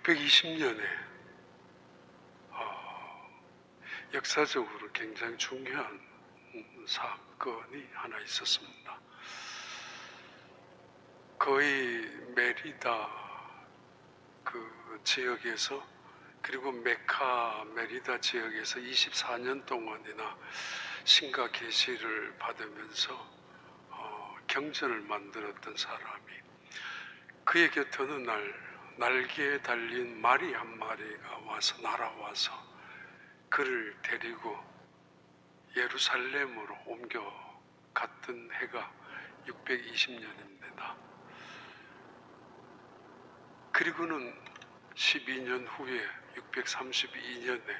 620년에 역사적으로 굉장히 중요한 사건이 하나 있었습니다. 거의 메리다 그 지역에서, 그리고 메리다 지역에서 24년 동안이나 신과 계시를 받으면서 경전을 만들었던 사람이, 그의 곁에 어느 날 날개에 달린 말이 한 마리가 와서 날아와서 그를 데리고 예루살렘으로 옮겨갔던 해가 620년입니다. 그리고는 12년 후에 632년에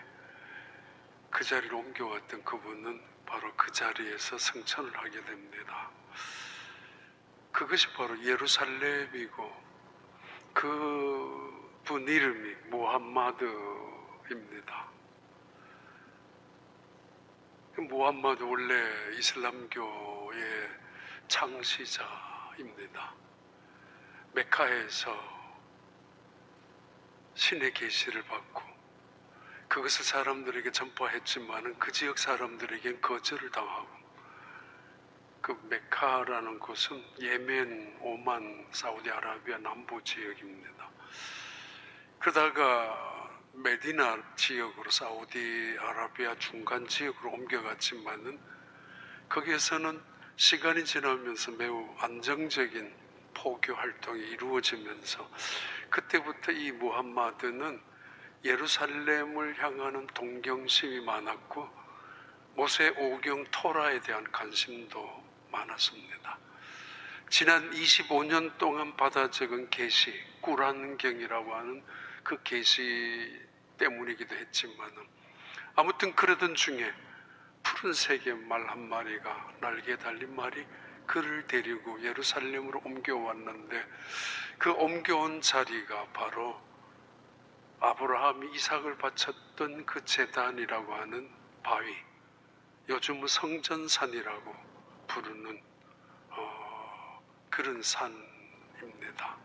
그 자리를 옮겨왔던 그분은 바로 그 자리에서 승천을 하게 됩니다. 그것이 바로 예루살렘이고, 그분 이름이 무함마드입니다. 무함마드 원래 이슬람교의 창시자입니다. 메카에서 신의 계시를 받고 그것을 사람들에게 전파했지만은 그 지역 사람들에겐 거절을 당하고, 그 메카라는 곳은 예멘, 오만, 사우디아라비아 남부 지역입니다. 그러다가 메디나 지역으로, 사우디아라비아 중간 지역으로 옮겨갔지만은 거기에서는 시간이 지나면서 매우 안정적인 포교 활동이 이루어지면서, 그때부터 이 무함마드는 예루살렘을 향하는 동경심이 많았고 모세 오경 토라에 대한 관심도 많았습니다. 지난 25년 동안 받아 적은 계시, 꾸란경이라고 하는 그 계시 때문이기도 했지만, 아무튼 그러던 중에 푸른색의 말 한 마리가, 날개에 달린 말이 그를 데리고 예루살렘으로 옮겨왔는데, 그 옮겨온 자리가 바로 아브라함이 이삭을 바쳤던 그 제단이라고 하는 바위, 요즘은 성전산이라고 부르는 그런 산입니다.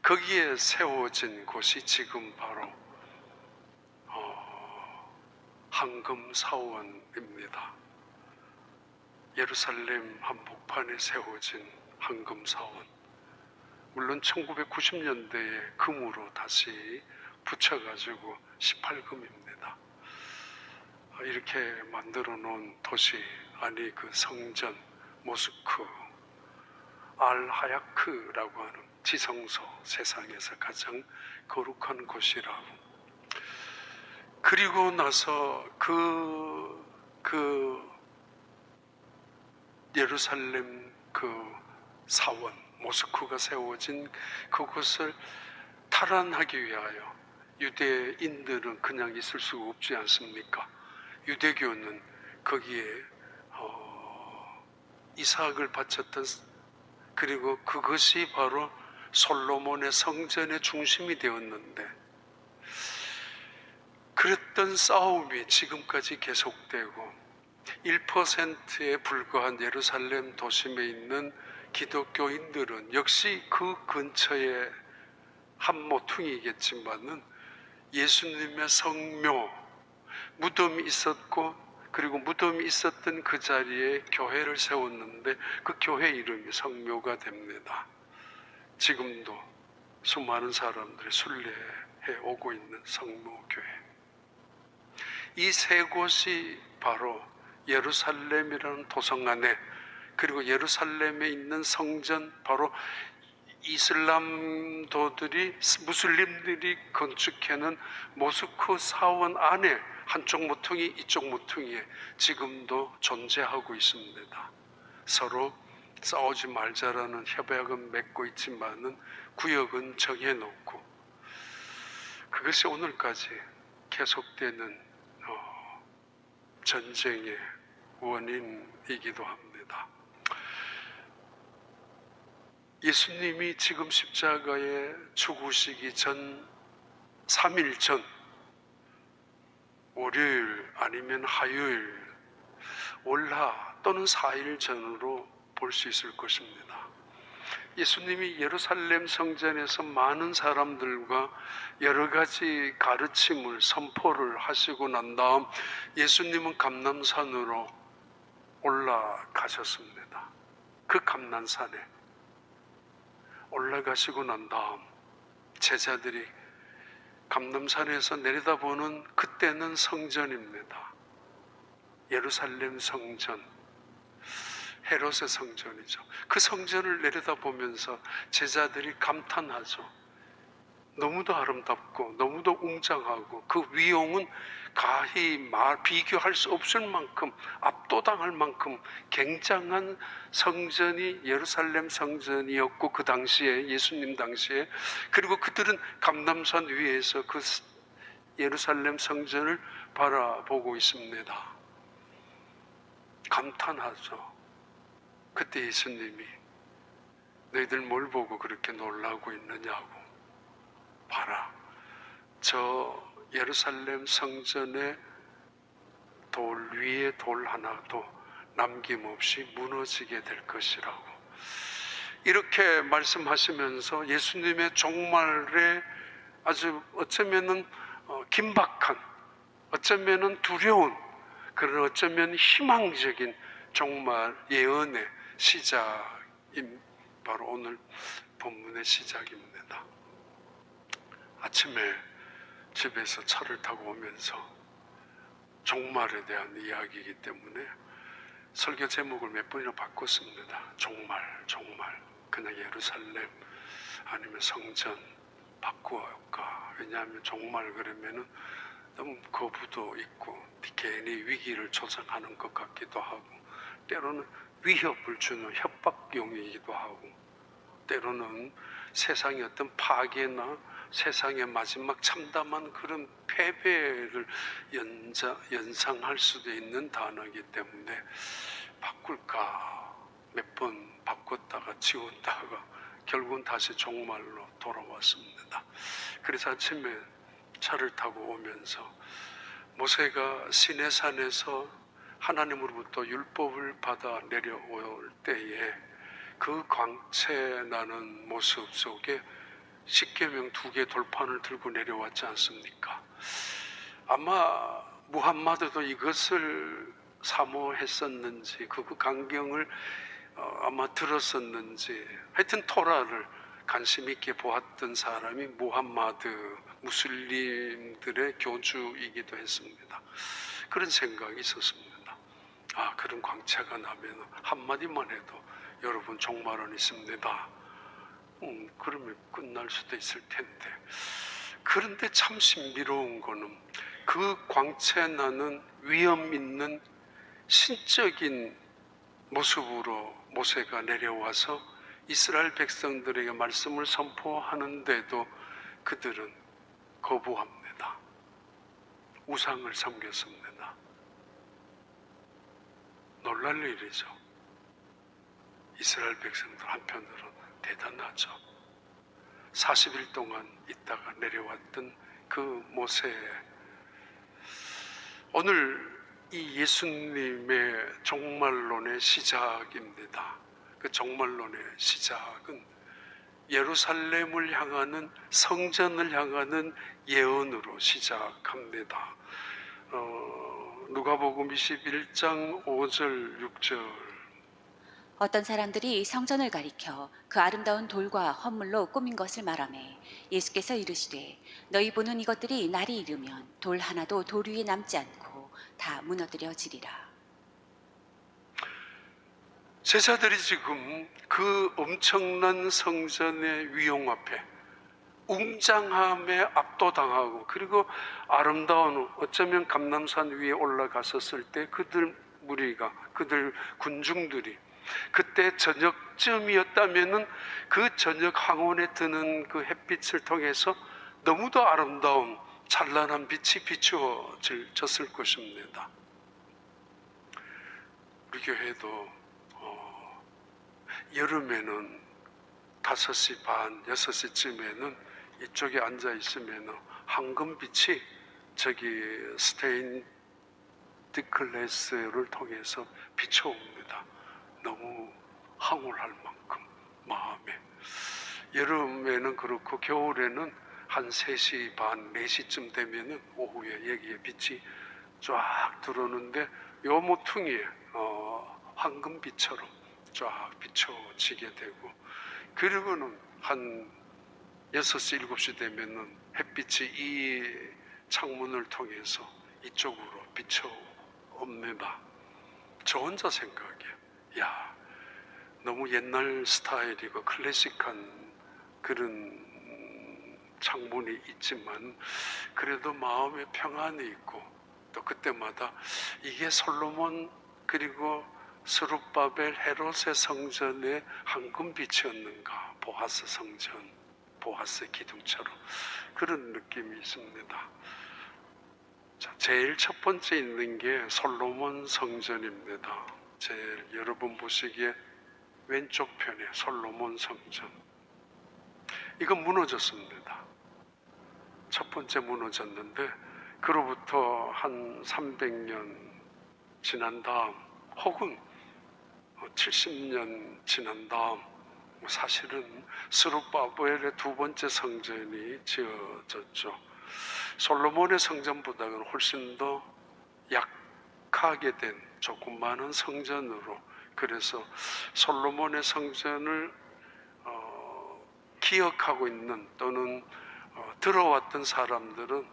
거기에 세워진 곳이 지금 바로 황금사원입니다. 예루살렘 한복판에 세워진 황금사원, 물론 1990년대에 금으로 다시 붙여가지고 18금입니다. 이렇게 만들어 놓은 도시, 아니 그 성전, 모스크, 알하야크라고 하는 지성소, 세상에서 가장 거룩한 곳이라고. 그리고 나서 그 예루살렘 그 사원, 모스크가 세워진 그곳을 탈환하기 위하여, 유대인들은 그냥 있을 수가 없지 않습니까? 유대교는 거기에 이삭을 바쳤던, 그리고 그것이 바로 솔로몬의 성전의 중심이 되었는데, 그랬던 싸움이 지금까지 계속되고 1%에 불과한 예루살렘 도심에 있는 기독교인들은 역시 그 근처에 한 모퉁이겠지만은 예수님의 성묘, 무덤이 있었고, 그리고 무덤이 있었던 그 자리에 교회를 세웠는데 그 교회 이름이 성묘가 됩니다. 지금도 수많은 사람들이 순례해 오고 있는 성묘교회. 이 세 곳이 바로 예루살렘이라는 도성 안에, 그리고 예루살렘에 있는 성전, 바로 이슬람도들이, 무슬림들이 건축해놓은 모스크 사원 안에 한쪽 모퉁이, 이쪽 모퉁이에 지금도 존재하고 있습니다. 서로 싸우지 말자라는 협약은 맺고 있지만은 구역은 정해놓고, 그것이 오늘까지 계속되는 전쟁의 원인이기도 합니다. 예수님이 지금 십자가에 죽으시기 전 3일 전, 월요일 아니면 화요일, 월하 또는 4일 전으로 볼 수 있을 것입니다. 예수님이 예루살렘 성전에서 많은 사람들과 여러 가지 가르침을 선포를 하시고 난 다음 예수님은 감람산으로 올라가셨습니다. 그 감람산에 올라가시고 난 다음 제자들이 감람산에서 내려다보는 그때는 성전입니다. 예루살렘 성전, 헤롯의 성전이죠. 그 성전을 내려다보면서 제자들이 감탄하죠. 너무도 아름답고 너무도 웅장하고 그 위용은 가히 비교할 수 없을 만큼, 압도당할 만큼 굉장한 성전이 예루살렘 성전이었고, 그 당시에, 예수님 당시에, 그리고 그들은 감람산 위에서 그 예루살렘 성전을 바라보고 있습니다. 감탄하죠. 그때 예수님이 너희들 뭘 보고 그렇게 놀라고 있느냐고, 봐라, 저 예루살렘 성전의 돌 위에 돌 하나도 남김없이 무너지게 될 것이라고 이렇게 말씀하시면서 예수님의 종말에 아주 어쩌면은 긴박한, 어쩌면은 두려운, 그런 어쩌면 희망적인 종말 예언의 시작인 바로 오늘 본문의 시작입니다. 아침에 집에서 차를 타고 오면서 종말에 대한 이야기이기 때문에 설교 제목을 몇 번이나 바꿨습니다. 종말. 그냥 예루살렘 아니면 성전 바꾸어할까? 왜냐하면 종말 그러면은 너무 거부도 있고 괜히 위기를 조장하는 것 같기도 하고, 때로는 위협을 주는 협박용이기도 하고, 때로는 세상의 어떤 파괴나 세상의 마지막 참담한 그런 패배를 연상할 수도 있는 단어이기 때문에 바꿀까 몇 번 바꿨다가 지웠다가 결국은 다시 종말로 돌아왔습니다. 그래서 아침에 차를 타고 오면서 모세가 시내산에서 하나님으로부터 율법을 받아 내려올 때에 그 광채 나는 모습 속에 십계명 2개 돌판을 들고 내려왔지 않습니까? 아마 무함마드도 이것을 사모했었는지 그 광경을 아마 들었었는지, 하여튼 토라를 관심 있게 보았던 사람이 무함마드, 무슬림들의 교주이기도 했습니다. 그런 생각이 있었습니다. 그런 광채가 나면 한마디만 해도 여러분 종말은 있습니다. 그러면 끝날 수도 있을 텐데, 그런데 참 신비로운 거는 그 광채 나는 위험 있는 신적인 모습으로 모세가 내려와서 이스라엘 백성들에게 말씀을 선포하는데도 그들은 거부합니다. 우상을 섬겼습니다. 놀랄 일이죠. 이스라엘 백성들 한편으로는 대단하죠. 40일 동안 있다가 내려왔던 그 모세, 오늘 이 예수님의 종말론의 시작입니다. 그 종말론의 시작은 예루살렘을 향하는, 성전을 향하는 예언으로 시작합니다. 누가복음 21장 5절 6절. 어떤 사람들이 성전을 가리켜 그 아름다운 돌과 헌물로 꾸민 것을 말하매 예수께서 이르시되 너희 보는 이것들이 날이 이르면 돌 하나도 돌 위에 남지 않고 다 무너뜨려지리라. 제자들이 지금 그 엄청난 성전의 위용 앞에 웅장함에 압도당하고, 그리고 아름다운, 어쩌면 감람산 위에 올라갔었을 때 그들 무리가, 그들 군중들이 그때 저녁쯤이었다면은 그 저녁 황혼에 뜨는 그 햇빛을 통해서 너무도 아름다운 찬란한 빛이 비추어졌을 것입니다. 우리 교회도 여름에는 5시 반, 6시쯤에는 이쪽에 앉아 있으면 황금빛이 저기 스테인드 글래스를 통해서 비춰옵니다. 너무 황홀할 만큼, 마음에. 여름에는 그렇고 겨울에는 한 3시 반, 4시쯤 되면은 오후에 여기에 빛이 쫙 들어오는데 요 모퉁이에 황금빛처럼 쫙 비춰지게 되고, 그리고는 한 6시, 7시 되면은 햇빛이 이 창문을 통해서 이쪽으로 비춰옵니다. 저 혼자 생각해, 야, 너무 옛날 스타일이고 클래식한 그런 창문이 있지만 그래도 마음에 평안이 있고, 또 그때마다 이게 솔로몬 그리고 스룹바벨 헤롯의 성전의 황금빛이었는가, 보아스 성전, 보아스 기둥처럼 그런 느낌이 있습니다. 자, 제일 첫 번째 있는 게 솔로몬 성전입니다. 제일 여러분 보시기에 왼쪽 편에 솔로몬 성전, 이건 무너졌습니다. 첫 번째 무너졌는데 그로부터 한 300년 지난 다음, 혹은 70년 지난 다음, 사실은 스룹바벨의 두 번째 성전이 지어졌죠. 솔로몬의 성전보다는 훨씬 더 약하게 된 조그마한 성전으로, 그래서 솔로몬의 성전을 기억하고 있는 또는 들어왔던 사람들은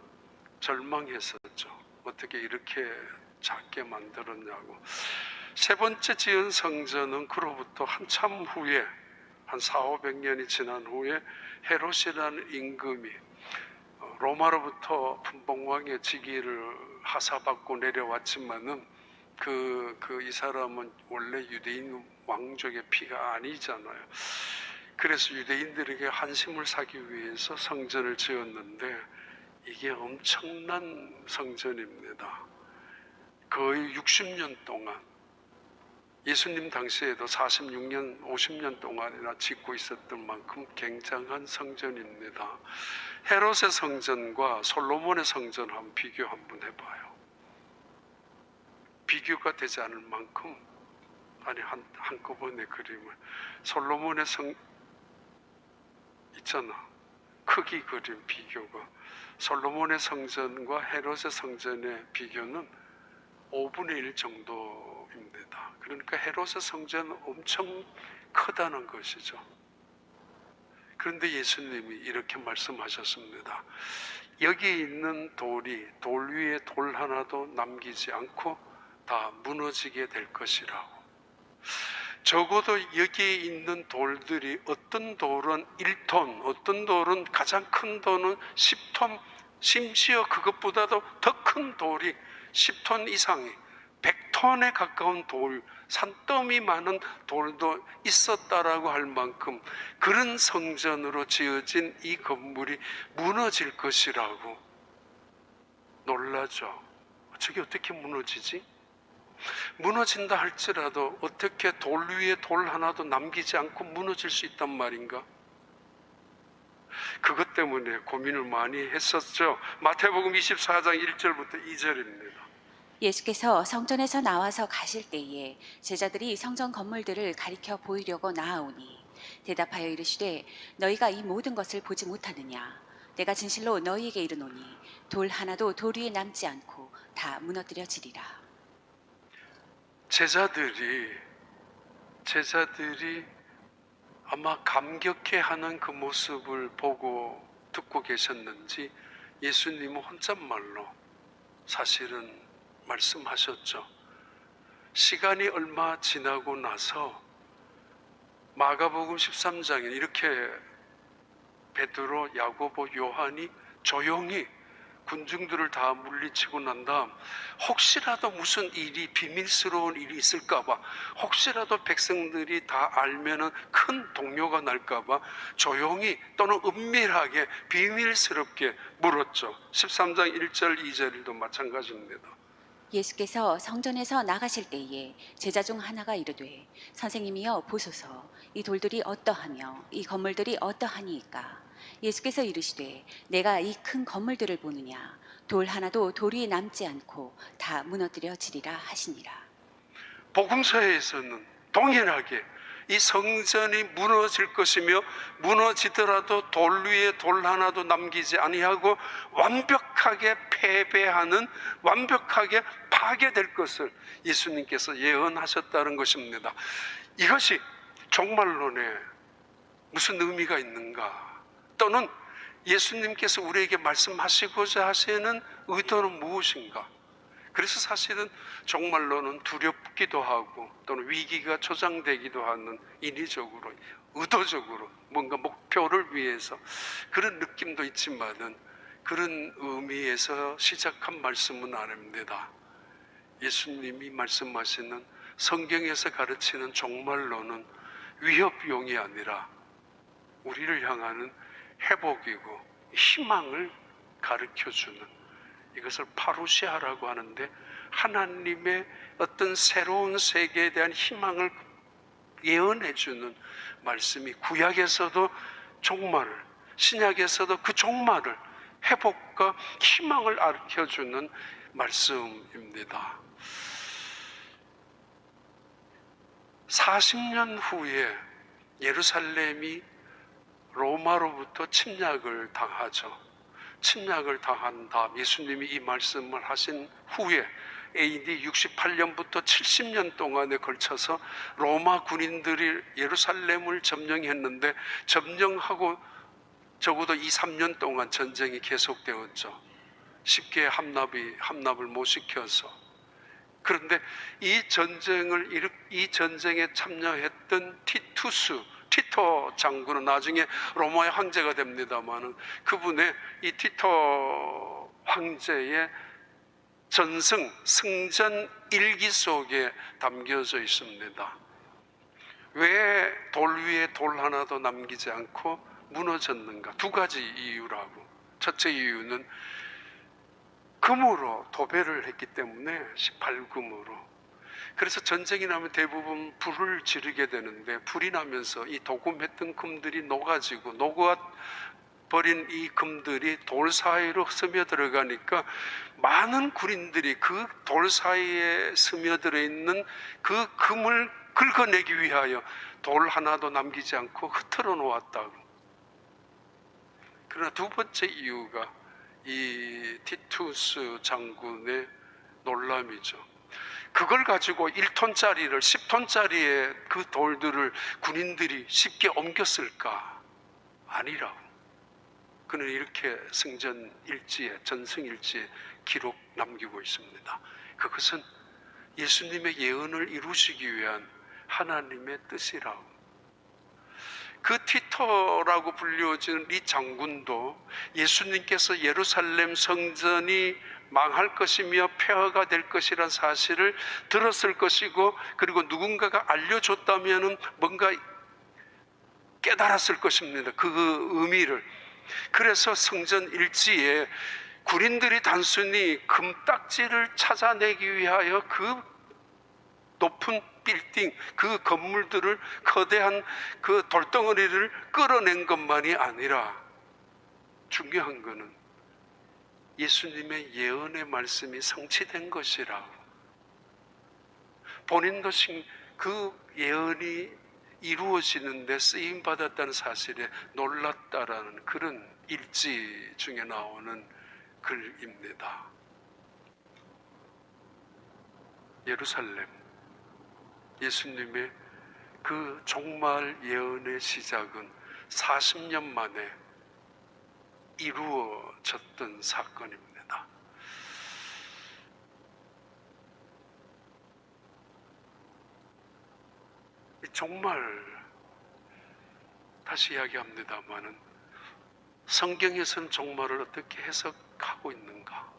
절망했었죠. 어떻게 이렇게 작게 만들었냐고. 세 번째 지은 성전은 그로부터 한참 후에, 한 400~500년이 지난 후에 헤롯이라는 임금이 로마로부터 분봉왕의 직위를 하사받고 내려왔지만은 이 사람은 원래 유대인 왕족의 피가 아니잖아요. 그래서 유대인들에게 환심을 사기 위해서 성전을 지었는데 이게 엄청난 성전입니다. 거의 60년 동안, 예수님 당시에도 46년, 50년 동안이나 짓고 있었던 만큼 굉장한 성전입니다. 헤롯의 성전과 솔로몬의 성전 한번 비교 한번 해봐요. 비교가 되지 않을 만큼, 아니 한꺼번에 그림을, 솔로몬의 성 있잖아, 크기 그림 비교가, 솔로몬의 성전과 헤롯의 성전의 비교는 5분의 1 정도입니다. 그러니까 헤롯의 성전은 엄청 크다는 것이죠. 그런데 예수님이 이렇게 말씀하셨습니다. 여기 있는 돌이 돌 위에 돌 하나도 남기지 않고 다 무너지게 될 것이라고. 적어도 여기에 있는 돌들이, 어떤 돌은 1톤, 어떤 돌은 가장 큰 돌은 10톤, 심지어 그것보다도 더 큰 돌이 10톤 이상이, 100톤에 가까운 돌, 산더미 많은 돌도 있었다라고 할 만큼 그런 성전으로 지어진 이 건물이 무너질 것이라고. 놀라죠. 저게 어떻게 무너지지? 무너진다 할지라도 어떻게 돌 위에 돌 하나도 남기지 않고 무너질 수 있단 말인가? 그것 때문에 고민을 많이 했었죠. 마태복음 24장 1절부터 2절입니다. 예수께서 성전에서 나와서 가실 때에 제자들이 성전 건물들을 가리켜 보이려고 나아오니 대답하여 이르시되 너희가 이 모든 것을 보지 못하느냐? 내가 진실로 너희에게 이르노니 돌 하나도 돌 위에 남지 않고 다 무너뜨려지리라. 제자들이 아마 감격해하는 그 모습을 보고 듣고 계셨는지 예수님은 혼잣말로 사실은 말씀하셨죠. 시간이 얼마 지나고 나서 마가복음 13장에 이렇게 베드로, 야고보, 요한이 조용히 군중들을 다 물리치고 난 다음, 혹시라도 무슨 일이, 비밀스러운 일이 있을까봐, 혹시라도 백성들이 다 알면은 큰 동요가 날까봐 조용히 또는 은밀하게 비밀스럽게 물었죠. 13장 1절 2절도 마찬가지입니다. 예수께서 성전에서 나가실 때에 제자 중 하나가 이르되 선생님이여 보소서, 이 돌들이 어떠하며 이 건물들이 어떠하니이까? 예수께서 이르시되 내가 이 큰 건물들을 보느냐? 돌 하나도 돌 위에 남지 않고 다 무너뜨려지리라 하시니라. 복음서에서는 동일하게 이 성전이 무너질 것이며 무너지더라도 돌 위에 돌 하나도 남기지 아니하고 완벽하게 패배하는, 완벽하게 파괴될 것을 예수님께서 예언하셨다는 것입니다. 이것이 종말론에 무슨 의미가 있는가? 또는 예수님께서 우리에게 말씀하시고자 하시는 의도는 무엇인가? 그래서 사실은 종말론은 두렵기도 하고 또는 위기가 조장되기도 하는, 인위적으로 의도적으로 뭔가 목표를 위해서 그런 느낌도 있지만은 그런 의미에서 시작한 말씀은 아닙니다. 예수님이 말씀하시는, 성경에서 가르치는 종말론은 위협용이 아니라 우리를 향하는 회복이고 희망을 가르쳐주는, 이것을 파루시아라고 하는데 하나님의 어떤 새로운 세계에 대한 희망을 예언해주는 말씀이, 구약에서도 종말을, 신약에서도 그 종말을, 회복과 희망을 가르쳐주는 말씀입니다. 40년 후에 예루살렘이 로마로부터 침략을 당하죠. 침략을 당한 다음 예수님이 이 말씀을 하신 후에 AD 68년부터 70년 동안에 걸쳐서 로마 군인들이 예루살렘을 점령했는데, 점령하고 적어도 2, 3년 동안 전쟁이 계속되었죠. 쉽게 함납을 못 시켜서. 그런데 이 전쟁에 참여했던 티토 장군은 나중에 로마의 황제가 됩니다마는, 그분의 이 티토 황제의 전승, 승전 일기 속에 담겨져 있습니다. 왜 돌 위에 돌 하나도 남기지 않고 무너졌는가? 두 가지 이유라고. 첫째 이유는 금으로 도배를 했기 때문에, 18금으로. 그래서 전쟁이 나면 대부분 불을 지르게 되는데, 불이 나면서 이 도금했던 금들이 녹아지고, 녹아버린 이 금들이 돌 사이로 스며들어가니까 많은 군인들이 그 돌 사이에 스며들어 있는 그 금을 긁어내기 위하여 돌 하나도 남기지 않고 흩어져 놓았다고. 그러나 두 번째 이유가 이 티투스 장군의 놀람이죠. 그걸 가지고 1톤짜리를 10톤짜리의 그 돌들을 군인들이 쉽게 옮겼을까? 아니라고. 그는 이렇게 승전 일지에, 전승 일지에 기록 남기고 있습니다. 그것은 예수님의 예언을 이루시기 위한 하나님의 뜻이라고. 그 티토라고 불려지는 이 장군도 예수님께서 예루살렘 성전이 망할 것이며 폐허가 될 것이란 사실을 들었을 것이고, 그리고 누군가가 알려줬다면 뭔가 깨달았을 것입니다. 그 의미를. 그래서 성전 일지에 군인들이 단순히 금딱지를 찾아내기 위하여 그 높은 빌딩, 그 건물들을, 거대한 그 돌덩어리를 끌어낸 것만이 아니라, 중요한 것은 예수님의 예언의 말씀이 성취된 것이라, 본인도 그 예언이 이루어지는데 쓰임받았다는 사실에 놀랐다라는 그런 일지 중에 나오는 글입니다. 예루살렘, 예수님의 그 종말 예언의 시작은 40년 만에 이루어졌던 사건입니다. 정말 다시 이야기합니다마는 성경에서는 종말을 어떻게 해석하고 있는가?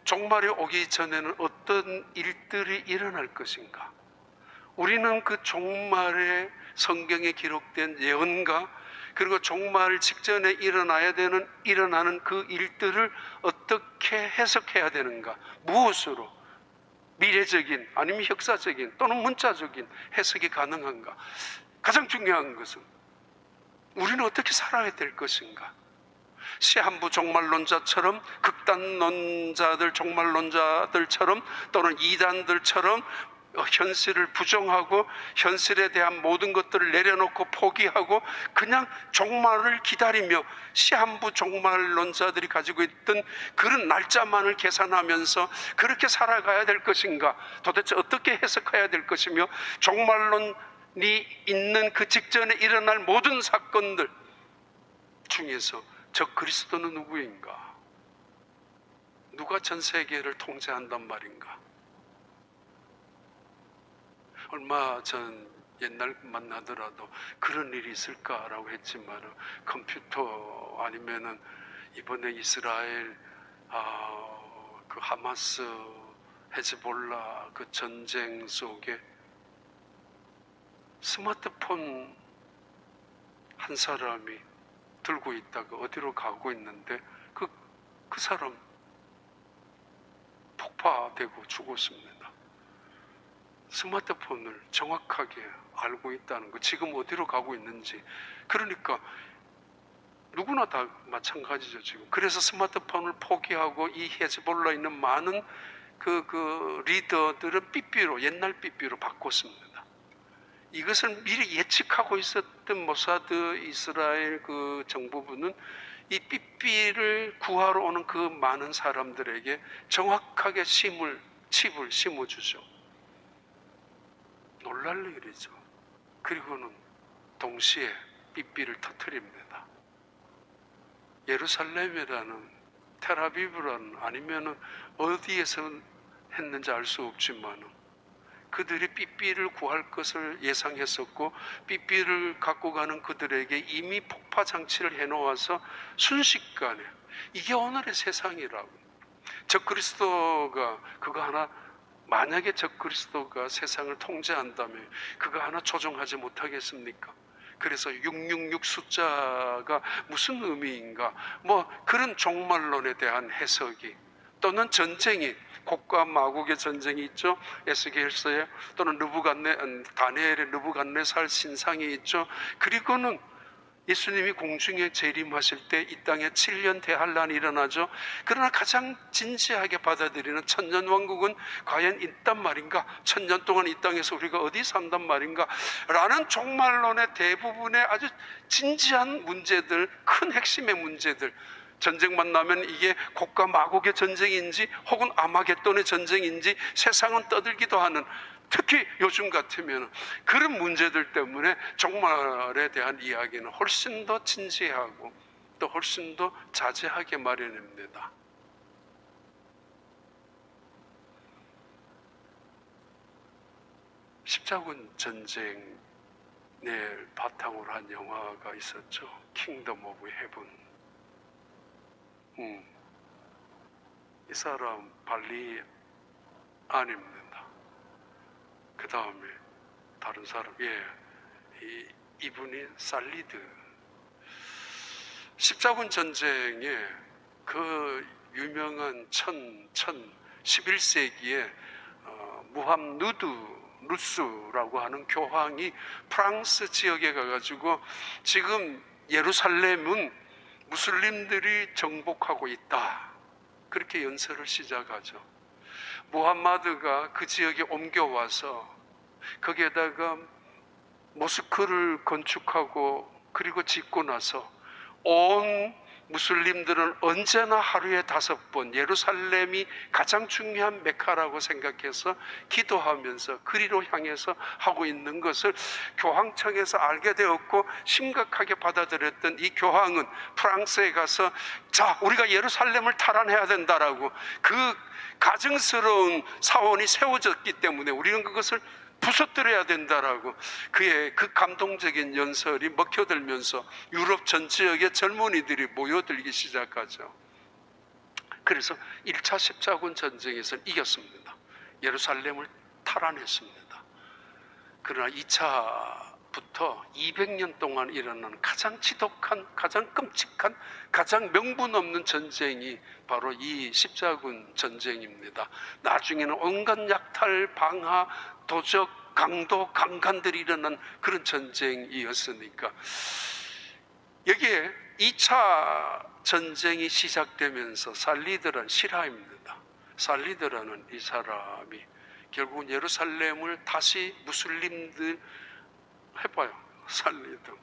종말이 오기 전에는 어떤 일들이 일어날 것인가? 우리는 그 종말의 성경에 기록된 예언과 그리고 종말 직전에 일어나는 그 일들을 어떻게 해석해야 되는가? 무엇으로? 미래적인 아니면 역사적인 또는 문자적인 해석이 가능한가? 가장 중요한 것은 우리는 어떻게 살아야 될 것인가? 시한부 종말론자처럼, 극단론자들 종말론자들처럼, 또는 이단들처럼 현실을 부정하고 현실에 대한 모든 것들을 내려놓고 포기하고 그냥 종말을 기다리며 시한부 종말론자들이 가지고 있던 그런 날짜만을 계산하면서 그렇게 살아가야 될 것인가, 도대체 어떻게 해석해야 될 것이며, 종말론이 있는 그 직전에 일어날 모든 사건들 중에서 저 그리스도는 누구인가? 누가 전 세계를 통제한단 말인가? 얼마 전 옛날 만나더라도 그런 일이 있을까라고 했지만, 컴퓨터 아니면은 이번에 이스라엘 그 하마스 헤즈볼라 그 전쟁 속에 스마트폰 한 사람이 들고 있다가 어디로 가고 있는데 그 사람 폭파되고 죽었습니다. 스마트폰을 정확하게 알고 있다는 거, 지금 어디로 가고 있는지. 그러니까 누구나 다 마찬가지죠 지금. 그래서 스마트폰을 포기하고 이 헤즈볼라 있는 많은 그 리더들은 삐삐로, 옛날 삐삐로 바꿨습니다. 이것을 미리 예측하고 있었던 모사드 이스라엘 그 정부부는 이 삐삐를 구하러 오는 그 많은 사람들에게 정확하게 칩을 심어주죠. 놀랄 일이죠. 그리고는 동시에 삐삐를 터뜨립니다. 예루살렘이라는, 텔아비브라는, 아니면은 어디에서 했는지 알 수 없지만 그들이 삐삐를 구할 것을 예상했었고, 삐삐를 갖고 가는 그들에게 이미 폭파 장치를 해놓아서 순식간에, 이게 오늘의 세상이라고. 적그리스도가 그거 하나, 만약에 적그리스도가 세상을 통제한다면 그거 하나 조종하지 못하겠습니까? 그래서 666 숫자가 무슨 의미인가, 뭐 그런 종말론에 대한 해석이, 또는 전쟁이, 곡과 마곡의 전쟁이 있죠. 에스겔서에, 또는 다니엘의 느부갓네살 신상이 있죠. 그리고는 예수님이 공중에 재림하실 때 이 땅에 7년 대환란이 일어나죠. 그러나 가장 진지하게 받아들이는 천년왕국은 과연 있단 말인가? 1000년 동안 이 땅에서 우리가 어디 산단 말인가? 라는 종말론의 대부분의 아주 진지한 문제들, 큰 핵심의 문제들, 전쟁만 나면 이게 곡과 마곡의 전쟁인지 혹은 아마겟돈의 전쟁인지 세상은 떠들기도 하는, 특히 요즘 같으면 그런 문제들 때문에 종말에 대한 이야기는 훨씬 더 진지하고 또 훨씬 더 자제하게 마련입니다. 십자군 전쟁을 바탕으로 한 영화가 있었죠. 킹덤 오브 헤븐. 이 사람 발리 아닙니다. 그 다음에 다른 사람, 이분이 살리드. 십자군 전쟁에 그 유명한 11세기에 루스라고 하는 교황이 프랑스 지역에 가가지고 지금 예루살렘은 무슬림들이 정복하고 있다, 그렇게 연설을 시작하죠. 무함마드가 그 지역에 옮겨와서 거기에다가 모스크를 건축하고 그리고 짓고 나서 온 무슬림들은 언제나 하루에 5번 예루살렘이 가장 중요한 메카라고 생각해서 기도하면서 그리로 향해서 하고 있는 것을 교황청에서 알게 되었고 심각하게 받아들였던 이 교황은 프랑스에 가서, 자, 우리가 예루살렘을 탈환해야 된다라고, 그 가증스러운 사원이 세워졌기 때문에 우리는 그것을 부서뜨려야 된다라고, 그의 그 감동적인 연설이 먹혀들면서 유럽 전 지역의 젊은이들이 모여들기 시작하죠. 그래서 1차 십자군 전쟁에서 이겼습니다. 예루살렘을 탈환했습니다. 그러나 2차부터 200년 동안 일어나는 가장 지독한, 가장 끔찍한, 가장 명분 없는 전쟁이 바로 이 십자군 전쟁입니다. 나중에는 온갖 약탈, 방화, 도적, 강도, 강간들이 일어난 그런 전쟁이었으니까, 여기에 2차 전쟁이 시작되면서 살리드란 실화입니다. 살리드라는 이 사람이 결국은 예루살렘을 다시 무슬림들 해봐요. 살리든.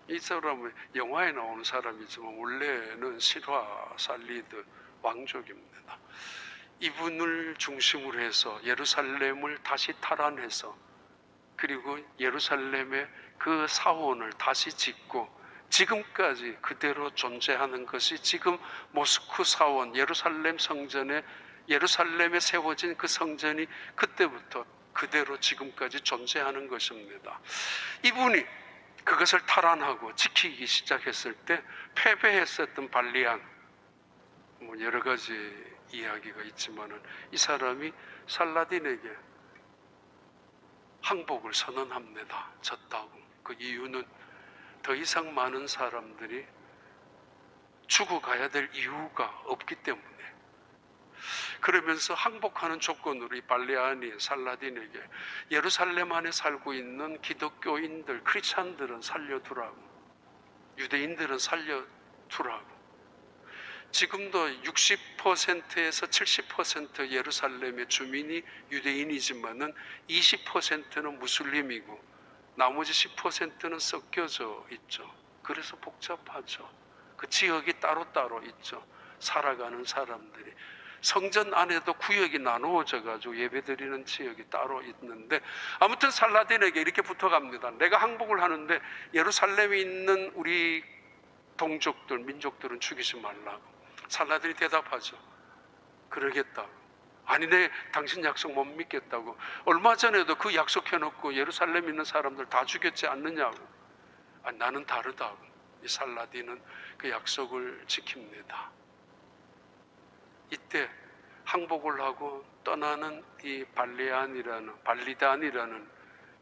이 사람은 영화에 나오는 사람이지만 원래는 실화 살리드 왕족입니다. 이분을 중심으로 해서 예루살렘을 다시 탈환해서 그리고 예루살렘의 그 사원을 다시 짓고 지금까지 그대로 존재하는 것이 지금 모스크 사원 예루살렘 성전에 예루살렘에 세워진 그 성전이 그때부터 그대로 지금까지 존재하는 것입니다. 이분이 그것을 탈환하고 지키기 시작했을 때 패배했었던 발리안 뭐 여러 가지 이야기가 있지만은 이 사람이 살라딘에게 항복을 선언합니다. 졌다고. 그 이유는 더 이상 많은 사람들이 죽어가야 될 이유가 없기 때문에. 그러면서 항복하는 조건으로 이 발리안이 살라딘에게 예루살렘 안에 살고 있는 기독교인들, 크리스찬들은 살려두라고, 유대인들은 살려두라고. 지금도 60%에서 70% 예루살렘의 주민이 유대인이지만은 20%는 무슬림이고 나머지 10%는 섞여져 있죠. 그래서 복잡하죠. 그 지역이 따로따로 있죠. 살아가는 사람들이. 성전 안에도 구역이 나누어져 가지고 예배드리는 지역이 따로 있는데 아무튼 살라딘에게 이렇게 붙어갑니다. 내가 항복을 하는데 예루살렘에 있는 우리 동족들, 민족들은 죽이지 말라고. 살라딘이 대답하죠. 그러겠다고. 아니 당신 약속 못 믿겠다고. 얼마 전에도 그 약속해놓고 예루살렘에 있는 사람들 다 죽였지 않느냐고. 아니, 나는 다르다고. 이 살라딘은 그 약속을 지킵니다. 이때 항복을 하고 떠나는 이 발리단이라는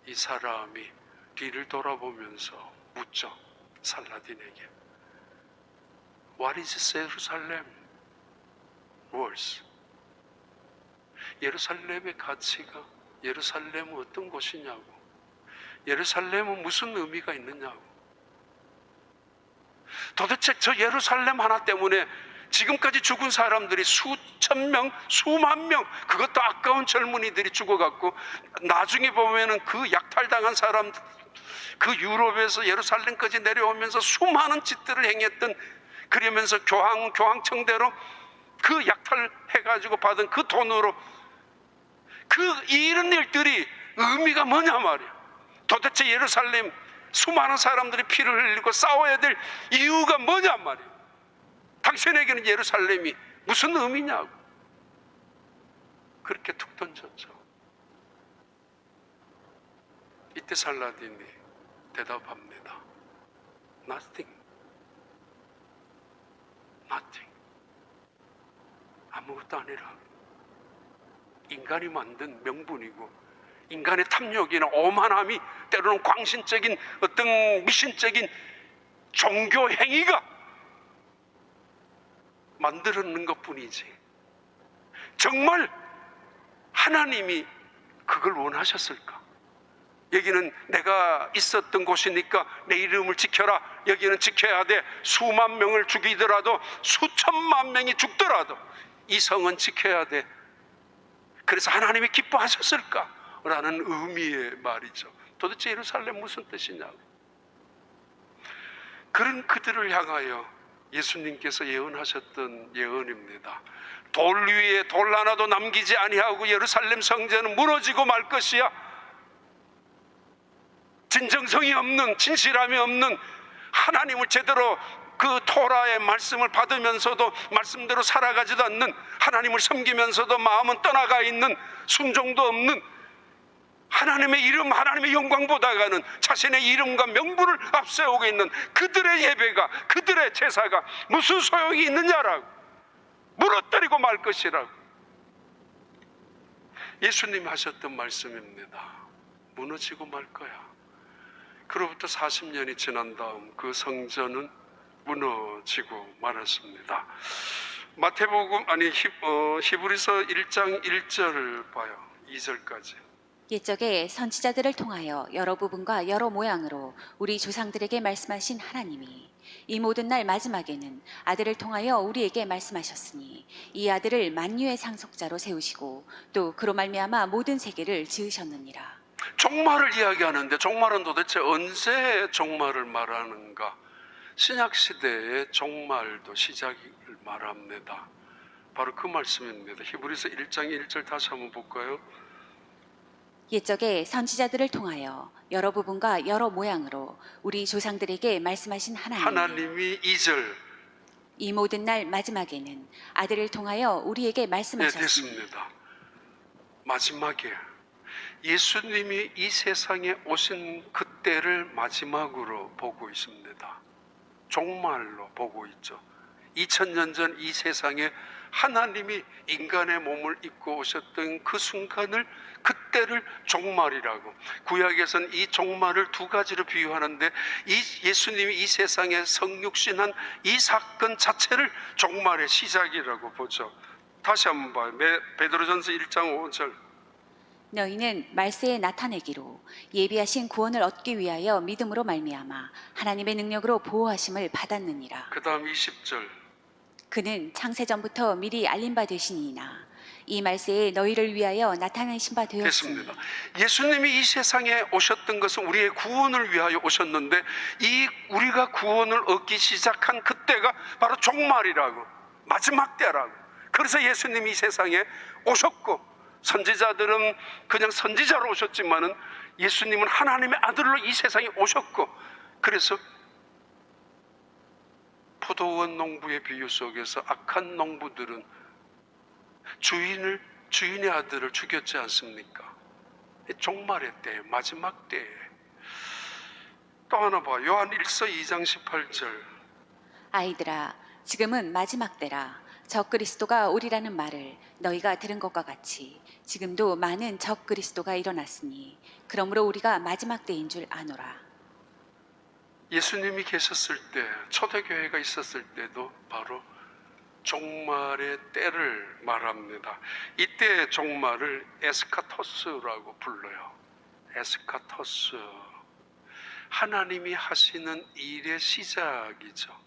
이 사람이 뒤를 돌아보면서 묻죠. 살라딘에게. What is Jerusalem worth? 예루살렘의 가치가 예루살렘은 어떤 곳이냐고. 예루살렘은 무슨 의미가 있느냐고. 도대체 저 예루살렘 하나 때문에 지금까지 죽은 사람들이 수천 명, 수만 명, 그것도 아까운 젊은이들이 죽어갔고 나중에 보면은 그 약탈당한 사람, 그 유럽에서 예루살렘까지 내려오면서 수많은 짓들을 행했던, 그러면서 교황청대로 그 약탈해가지고 받은 그 돈으로 이런 일들이 의미가 뭐냐 말이야. 도대체 예루살렘 수많은 사람들이 피를 흘리고 싸워야 될 이유가 뭐냐 말이야. 당신에게는 예루살렘이 무슨 의미냐고. 그렇게 툭 던졌죠. 이때 살라딘이 대답합니다. Nothing. 아무것도 아니라 인간이 만든 명분이고 인간의 탐욕이나 오만함이 때로는 광신적인 어떤 미신적인 종교 행위가 만들어낸 것뿐이지 정말 하나님이 그걸 원하셨을까? 여기는 내가 있었던 곳이니까 내 이름을 지켜라. 여기는 지켜야 돼. 수만 명을 죽이더라도 수천만 명이 죽더라도 이 성은 지켜야 돼. 그래서 하나님이 기뻐하셨을까? 라는 의미의 말이죠. 도대체 예루살렘 무슨 뜻이냐고. 그런 그들을 향하여 예수님께서 예언하셨던 예언입니다. 돌 위에 돌 하나도 남기지 아니하고 예루살렘 성전은 무너지고 말 것이야. 진정성이 없는, 진실함이 없는, 하나님을 제대로 그 토라의 말씀을 받으면서도 말씀대로 살아가지도 않는, 하나님을 섬기면서도 마음은 떠나가 있는, 순종도 없는, 하나님의 이름, 하나님의 영광보다가는 자신의 이름과 명분을 앞세우고 있는 그들의 예배가, 그들의 제사가 무슨 소용이 있느냐라고. 무너뜨리고 말 것이라고. 예수님이 하셨던 말씀입니다. 무너지고 말 거야. 그로부터 40년이 지난 다음 그 성전은 무너지고 말았습니다. 마태복음 히브리서 1장 1절을 봐요. 2절까지. 옛적에 선지자들을 통하여 여러 부분과 여러 모양으로 우리 조상들에게 말씀하신 하나님이 이 모든 날 마지막에는 아들을 통하여 우리에게 말씀하셨으니 이 아들을 만유의 상속자로 세우시고 또 그로 말미암아 모든 세계를 지으셨느니라. 종말을 이야기하는데 종말은 도대체 언제 종말을 말하는가? 신약 시대의 종말도 시작을 말합니다. 바로 그 말씀입니다. 히브리서 1장 1절 다시 한번 볼까요? 옛적에 선지자들을 통하여 여러 부분과 여러 모양으로 우리 조상들에게 말씀하신 하나님이 2절 이 모든 날 마지막에는 아들을 통하여 우리에게 말씀하셨으니 됐습니다. 마지막에 예수님이 이 세상에 오신 그때를 마지막으로 보고 있습니다. 종말로 보고 있죠. 2000년 전 이 세상에 하나님이 인간의 몸을 입고 오셨던 그 순간을, 그때를 종말이라고, 구약에서는 이 종말을 두 가지로 비유하는데 이 예수님이 이 세상에 성육신한 이 사건 자체를 종말의 시작이라고 보죠. 다시 한번 봐요. 베드로전서 1장 5절. 너희는 말세에 나타내기로 예비하신 구원을 얻기 위하여 믿음으로 말미암아 하나님의 능력으로 보호하심을 받았느니라. 그 다음 20절. 그는 창세 전부터 미리 알린 바 되시니이나 이 말세에 너희를 위하여 나타내신 바 되었으니. 됐습니다. 예수님이 이 세상에 오셨던 것은 우리의 구원을 위하여 오셨는데 이 우리가 구원을 얻기 시작한 그때가 바로 종말이라고, 마지막 때라고. 그래서 예수님이 이 세상에 오셨고, 선지자들은 그냥 선지자로 오셨지만은 예수님은 하나님의 아들로 이 세상에 오셨고, 그래서 포도원 농부의 비유 속에서 악한 농부들은 주인의 아들을 죽였지 않습니까? 종말의 때, 마지막 때에. 또 하나 봐. 요한 1서 2장 18절. 아이들아, 지금은 마지막 때라. 적 그리스도가 오리라는 말을 너희가 들은 것과 같이 지금도 많은 적 그리스도가 일어났으니 그러므로 우리가 마지막 때인 줄 아노라. 예수님이 계셨을 때, 초대교회가 있었을 때도 바로 종말의 때를 말합니다. 이때의 종말을 에스카토스라고 불러요. 에스카토스. 하나님이 하시는 일의 시작이죠.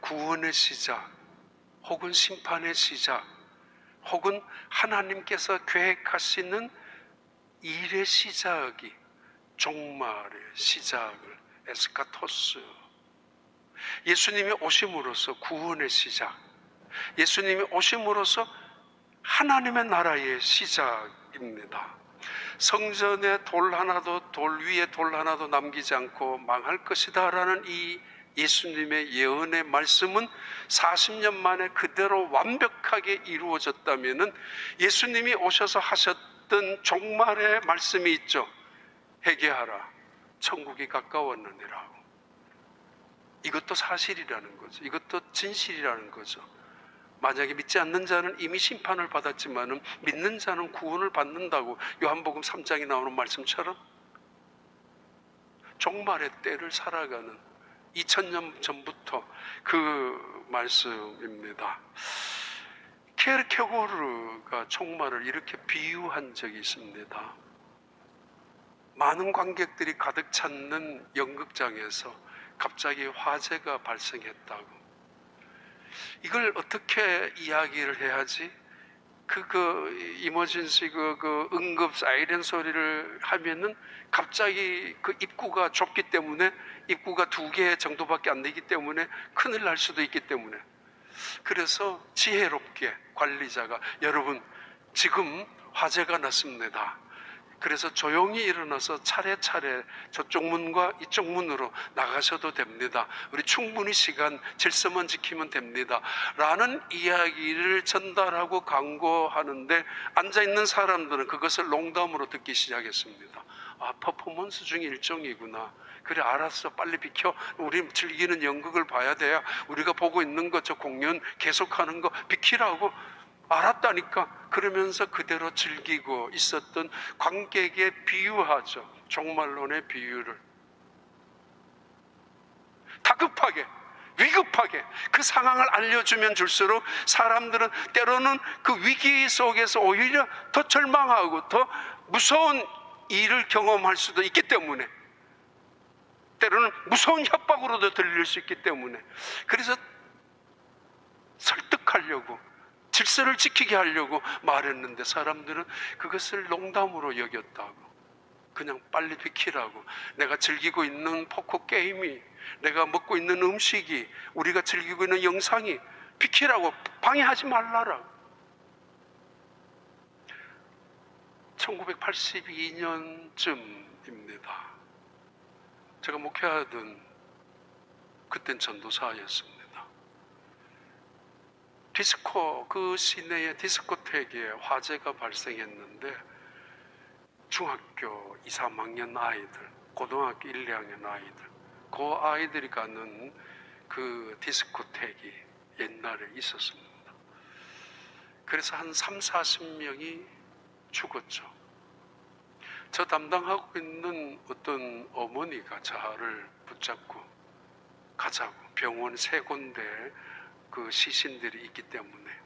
구원의 시작, 혹은 심판의 시작, 혹은 하나님께서 계획하시는 일의 시작이 종말의 시작을 에스카토스. 예수님이 오심으로써 구원의 시작, 예수님이 오심으로써 하나님의 나라의 시작입니다. 성전에 돌 위에 돌 하나도 남기지 않고 망할 것이다 라는 이 예수님의 예언의 말씀은 40년 만에 그대로 완벽하게 이루어졌다면 예수님이 오셔서 하셨던 종말의 말씀이 있죠. 회개하라, 천국이 가까웠느니라. 이것도 사실이라는 거죠. 이것도 진실이라는 거죠. 만약에 믿지 않는 자는 이미 심판을 받았지만 믿는 자는 구원을 받는다고 요한복음 3장에 나오는 말씀처럼 종말의 때를 살아가는 2000년 전부터 그 말씀입니다. 케르케고르가 종말을 이렇게 비유한 적이 있습니다. 많은 관객들이 가득 찾는 연극장에서 갑자기 화재가 발생했다고. 이걸 어떻게 이야기를 해야지? 이머전시 응급 사이렌 소리를 하면은 갑자기 그 입구가 좁기 때문에, 입구가 2개 정도밖에 안 되기 때문에 큰일 날 수도 있기 때문에, 그래서 지혜롭게 관리자가 여러분 지금 화재가 났습니다. 그래서 조용히 일어나서 차례차례 저쪽 문과 이쪽 문으로 나가셔도 됩니다. 우리 충분히 시간 질서만 지키면 됩니다 라는 이야기를 전달하고 광고하는데 앉아있는 사람들은 그것을 농담으로 듣기 시작했습니다. 아, 퍼포먼스 중의 일종이구나. 그래, 알았어, 빨리 비켜. 우리 즐기는 연극을 봐야 돼요. 우리가 보고 있는 거, 저 공연 계속하는 거 비키라고. 알았다니까. 그러면서 그대로 즐기고 있었던 관객에 비유하죠. 종말론의 비유를. 다급하게, 위급하게 그 상황을 알려주면 줄수록 사람들은 때로는 그 위기 속에서 오히려 더 절망하고 더 무서운 일을 경험할 수도 있기 때문에 때로는 무서운 협박으로도 들릴 수 있기 때문에, 그래서 설득하려고, 질서를 지키게 하려고 말했는데 사람들은 그것을 농담으로 여겼다고, 그냥 빨리 비키라고, 내가 즐기고 있는 포커 게임이, 내가 먹고 있는 음식이, 우리가 즐기고 있는 영상이 비키라고, 방해하지 말라라고. 1982년쯤입니다. 제가 목회하던, 그땐 전도사였습니다. 디스코, 그 시내의 디스코텍에 화재가 발생했는데 중학교 2, 3학년 아이들, 고등학교 1, 2학년 아이들, 그 아이들이 가는 그 디스코텍이 옛날에 있었습니다. 그래서 한 3, 40명이 죽었죠. 저 담당하고 있는 어떤 어머니가 저를 붙잡고 가자고, 병원 3군데 그 시신들이 있기 때문에,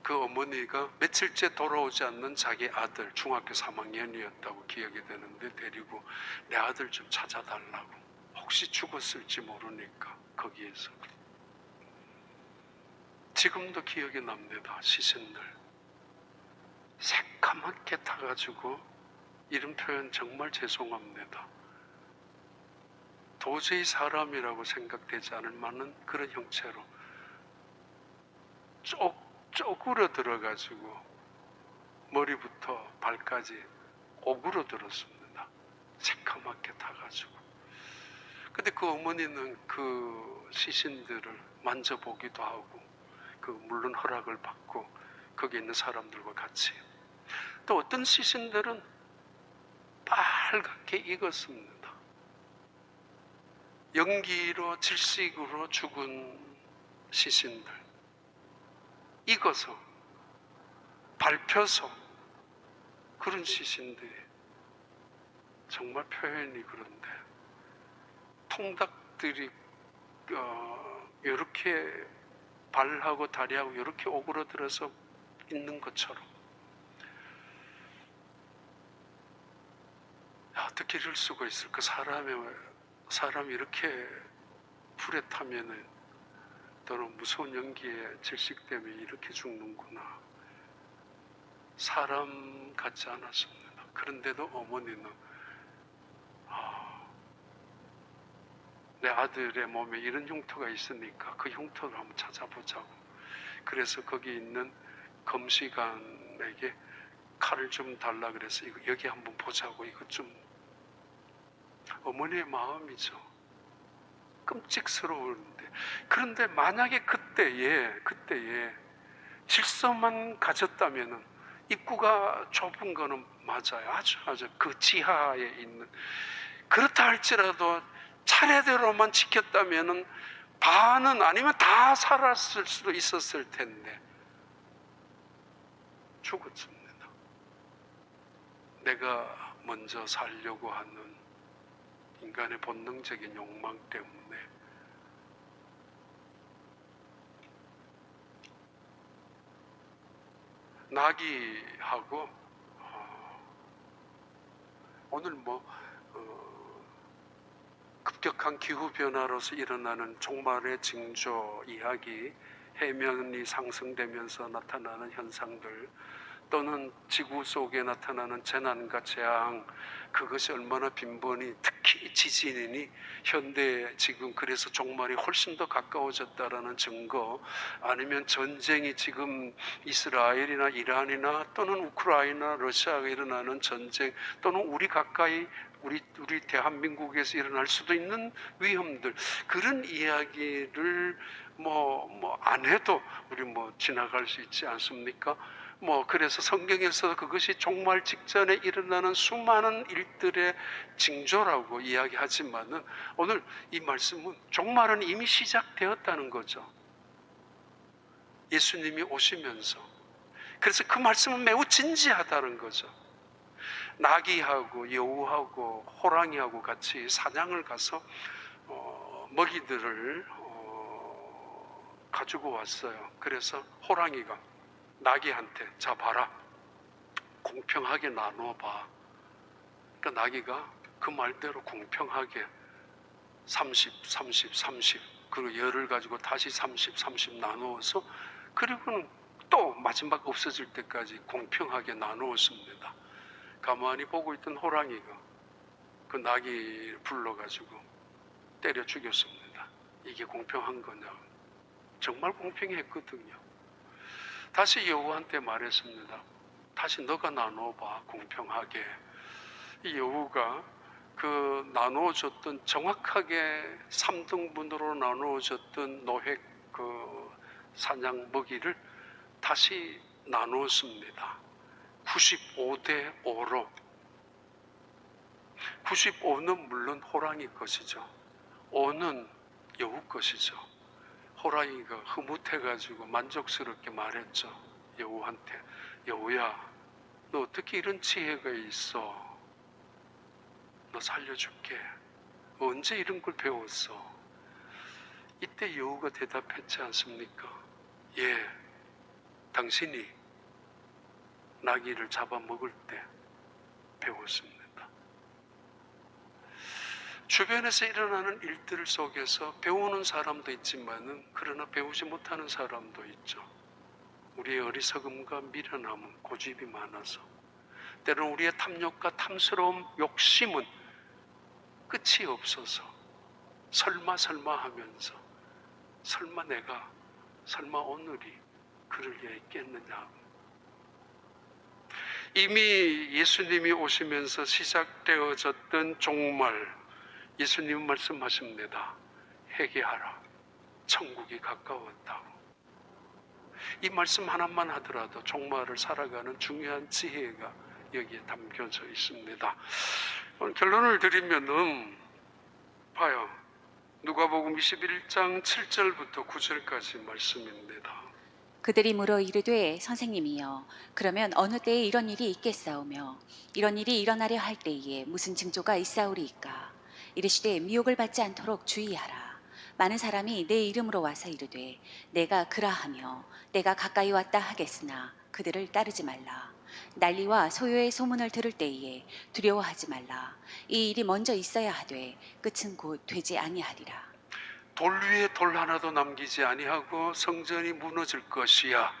그 어머니가 며칠째 돌아오지 않는 자기 아들, 중학교 3학년이었다고 기억이 되는데 데리고 내 아들 좀 찾아달라고, 혹시 죽었을지 모르니까. 거기에서 지금도 기억이 납니다. 시신들 새까맣게 타가지고, 이런 표현 정말 죄송합니다. 도저히 사람이라고 생각되지 않을 만한 그런 형체로 쪼그러 들어가지고 머리부터 발까지 오그러들었습니다. 새까맣게 타가지고. 근데 그 어머니는 그 시신들을 만져보기도 하고, 그 물론 허락을 받고 거기 있는 사람들과 같이. 또 어떤 시신들은 빨갛게 익었습니다. 연기로, 질식으로 죽은 시신들, 익어서, 밟혀서, 그런 시신들이, 정말 표현이 그런데, 통닭들이 이렇게 발하고 다리하고 이렇게 오그러들어서 있는 것처럼. 어떻게 이럴 수가 있을까? 사람이 이렇게 불에 타면은, 또는 무서운 연기에 질식 때문에 이렇게 죽는구나. 사람 같지 않았습니다. 그런데도 어머니는 내 아들의 몸에 이런 흉터가 있으니까 그 흉터를 한번 찾아보자고. 그래서 거기 있는 검시관에게 칼을 좀 달라 그래서 여기 한번 보자고. 이거 좀, 어머니의 마음이죠. 끔찍스러운데, 그런데 만약에 그때에 질서만 가졌다면은, 입구가 좁은 거는 맞아요. 아주 그 지하에 있는, 그렇다 할지라도 차례대로만 지켰다면은 반은 아니면 다 살았을 수도 있었을 텐데 죽었습니다. 내가 먼저 살려고 하는 인간의 본능적인 욕망 때문에. 나귀하고 오늘 급격한 기후변화로서 일어나는 종말의 징조 이야기, 해면이 상승되면서 나타나는 현상들, 또는 지구 속에 나타나는 재난과 재앙, 그것이 얼마나 빈번히, 특히 지진이니 현대에 지금 그래서 종말이 훨씬 더 가까워졌다라는 증거, 아니면 전쟁이 지금 이스라엘이나 이란이나 또는 우크라이나, 러시아가 일어나는 전쟁, 또는 우리 가까이 우리 대한민국에서 일어날 수도 있는 위험들, 그런 이야기를 안 해도 우리 지나갈 수 있지 않습니까? 그래서 성경에서 그것이 종말 직전에 일어나는 수많은 일들의 징조라고 이야기하지만은, 오늘 이 말씀은 종말은 이미 시작되었다는 거죠. 예수님이 오시면서. 그래서 그 말씀은 매우 진지하다는 거죠. 나귀하고 여우하고 호랑이하고 같이 사냥을 가서 먹이들을 가지고 왔어요. 그래서 호랑이가 나귀한테, 자 봐라, 공평하게 나눠봐. 그러니까 나귀가 그 말대로 공평하게 30, 30, 30 그리고 열을 가지고 다시 30, 30 나누어서 그리고는 또 마지막 없어질 때까지 공평하게 나누었습니다. 가만히 보고 있던 호랑이가 그 나귀를 불러가지고 때려 죽였습니다. 이게 공평한 거냐? 정말 공평했거든요. 다시 여우한테 말했습니다. 다시 너가 나눠봐, 공평하게. 이 여우가 그 나누어졌던 정확하게 3등분으로 나누어졌던 노획 그 사냥 먹이를 다시 나누었습니다. 95대 5로. 95는 물론 호랑이 것이죠. 5는 여우 것이죠. 호랑이가 흐뭇해가지고 만족스럽게 말했죠. 여우한테. 여우야, 너 어떻게 이런 지혜가 있어? 너 살려줄게. 언제 이런 걸 배웠어? 이때 여우가 대답했지 않습니까? 예, 당신이 나귀를 잡아먹을 때 배웠습니다. 주변에서 일어나는 일들 속에서 배우는 사람도 있지만은 그러나 배우지 못하는 사람도 있죠. 우리의 어리석음과 미련함은 고집이 많아서 때로는 우리의 탐욕과 탐스러움, 욕심은 끝이 없어서 설마 하면서 설마 내가 설마 오늘이 그럴 리가 있겠느냐. 이미 예수님이 오시면서 시작되어졌던 종말, 예수님 말씀하십니다. 회개하라. 천국이 가까웠다고. 이 말씀 하나만 하더라도 종말을 살아가는 중요한 지혜가 여기에 담겨져 있습니다. 오늘 결론을 드리면은 봐요. 누가복음 21장 7절부터 9절까지 말씀입니다. 그들이 물어 이르되 선생님이여 그러면 어느 때에 이런 일이 있겠사오며 이런 일이 일어나려 할 때에 무슨 징조가 있사오리이까. 이르시되 미혹을 받지 않도록 주의하라. 많은 사람이 내 이름으로 와서 이르되 내가 그라하며 내가 가까이 왔다 하겠으나 그들을 따르지 말라. 난리와 소요의 소문을 들을 때에 두려워하지 말라. 이 일이 먼저 있어야 하되 끝은 곧 되지 아니하리라. 돌 위에 돌 하나도 남기지 아니하고 성전이 무너질 것이야.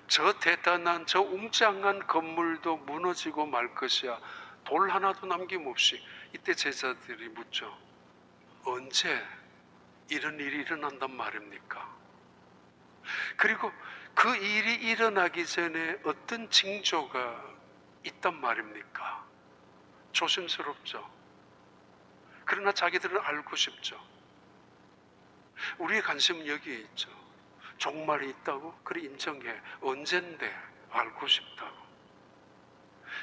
저 대단한 저 웅장한 건물도 무너지고 말 것이야. 돌 하나도 남김없이. 이때 제자들이 묻죠. 언제 이런 일이 일어난단 말입니까? 그리고 그 일이 일어나기 전에 어떤 징조가 있단 말입니까? 조심스럽죠. 그러나 자기들은 알고 싶죠. 우리의 관심은 여기에 있죠. 종말이 있다고? 그래 인정해. 언젠데? 알고 싶다고.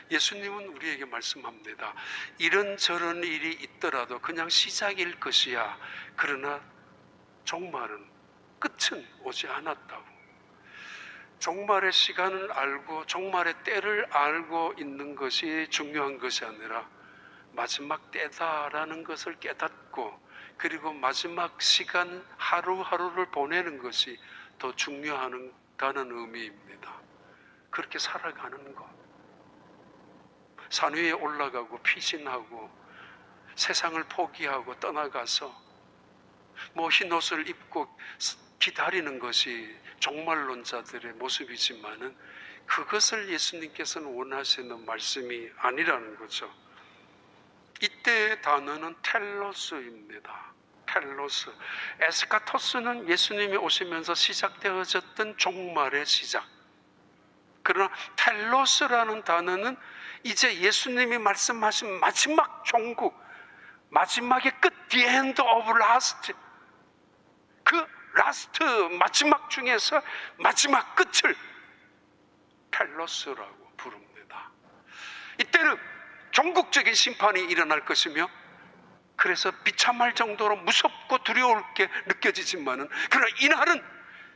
예수님은 우리에게 말씀합니다. 이런저런 일이 있더라도 그냥 시작일 것이야. 그러나 종말은 끝은 오지 않았다고. 종말의 시간을 알고 종말의 때를 알고 있는 것이 중요한 것이 아니라 마지막 때다라는 것을 깨닫고 그리고 마지막 시간 하루하루를 보내는 것이 더 중요하다는 의미입니다. 그렇게 살아가는 것. 산 위에 올라가고 피신하고 세상을 포기하고 떠나가서 흰 옷을 입고 기다리는 것이 종말론자들의 모습이지만은 그것을 예수님께서는 원하시는 말씀이 아니라는 거죠. 이때의 단어는 텔로스입니다. 텔로스. 에스카토스는 예수님이 오시면서 시작되어졌던 종말의 시작. 그러나 텔로스라는 단어는 이제 예수님이 말씀하신 마지막 종국, 마지막의 끝, the end of last. 그 라스트, 마지막 중에서 마지막 끝을 텔로스라고 부릅니다. 이때는 종국적인 심판이 일어날 것이며 그래서 비참할 정도로 무섭고 두려울 게 느껴지지만은 그러나 이날은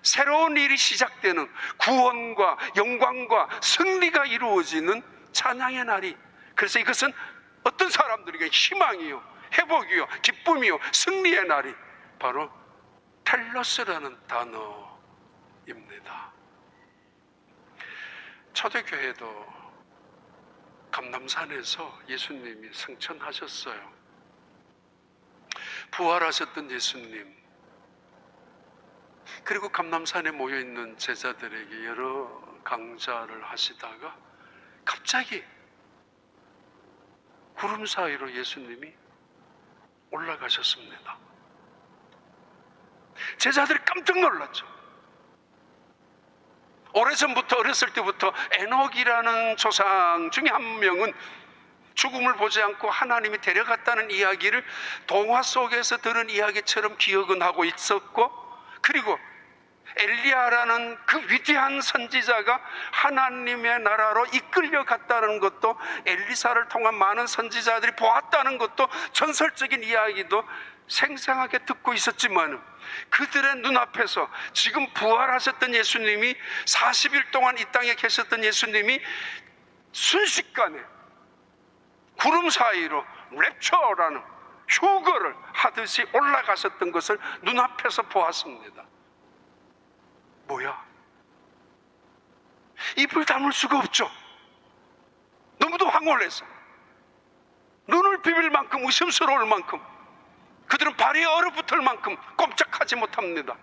새로운 일이 시작되는 구원과 영광과 승리가 이루어지는 찬양의 날이. 그래서 이것은 어떤 사람들에게 희망이요, 회복이요, 기쁨이요, 승리의 날이 바로 텔로스라는 단어입니다. 초대교회도 감남산에서 예수님이 승천하셨어요. 부활하셨던 예수님, 그리고 감람산에 모여있는 제자들에게 여러 강좌를 하시다가 갑자기 구름 사이로 예수님이 올라가셨습니다. 제자들이 깜짝 놀랐죠. 오래전부터, 어렸을 때부터 에녹이라는 조상 중에 한 명은 죽음을 보지 않고 하나님이 데려갔다는 이야기를 동화 속에서 들은 이야기처럼 기억은 하고 있었고, 그리고 엘리야라는 그 위대한 선지자가 하나님의 나라로 이끌려갔다는 것도, 엘리사를 통한 많은 선지자들이 보았다는 것도, 전설적인 이야기도 생생하게 듣고 있었지만, 그들의 눈앞에서 지금 부활하셨던 예수님이, 40일 동안 이 땅에 계셨던 예수님이 순식간에 구름 사이로 랩처라는 휴거를 하듯이 올라가셨던 것을 눈앞에서 보았습니다. 뭐야? 입을 다물 수가 없죠. 너무도 황홀해서, 눈을 비빌 만큼 의심스러울 만큼, 그들은 발이 얼어붙을 만큼 꼼짝하지 못합니다.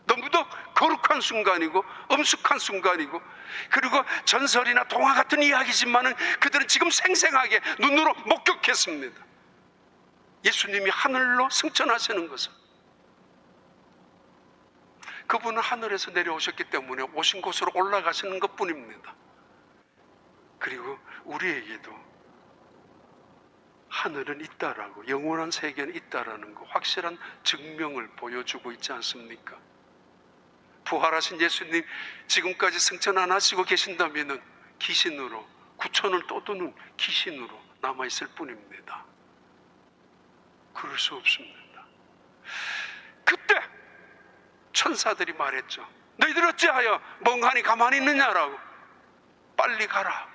너무도 거룩한 순간이고 엄숙한 순간이고, 그리고 전설이나 동화 같은 이야기지만은 그들은 지금 생생하게 눈으로 목격했습니다. 예수님이 하늘로 승천하시는 것을. 그분은 하늘에서 내려오셨기 때문에 오신 곳으로 올라가시는 것뿐입니다. 그리고 우리에게도 하늘은 있다라고, 영원한 세계는 있다라는 거, 확실한 증명을 보여주고 있지 않습니까? 부활하신 예수님 지금까지 승천 안 하시고 계신다면 귀신으로, 구천을 떠도는 귀신으로 남아있을 뿐입니다. 그럴 수 없습니다. 그때 천사들이 말했죠. 너희들 어찌하여 멍하니 가만히 있느냐라고. 빨리 가라.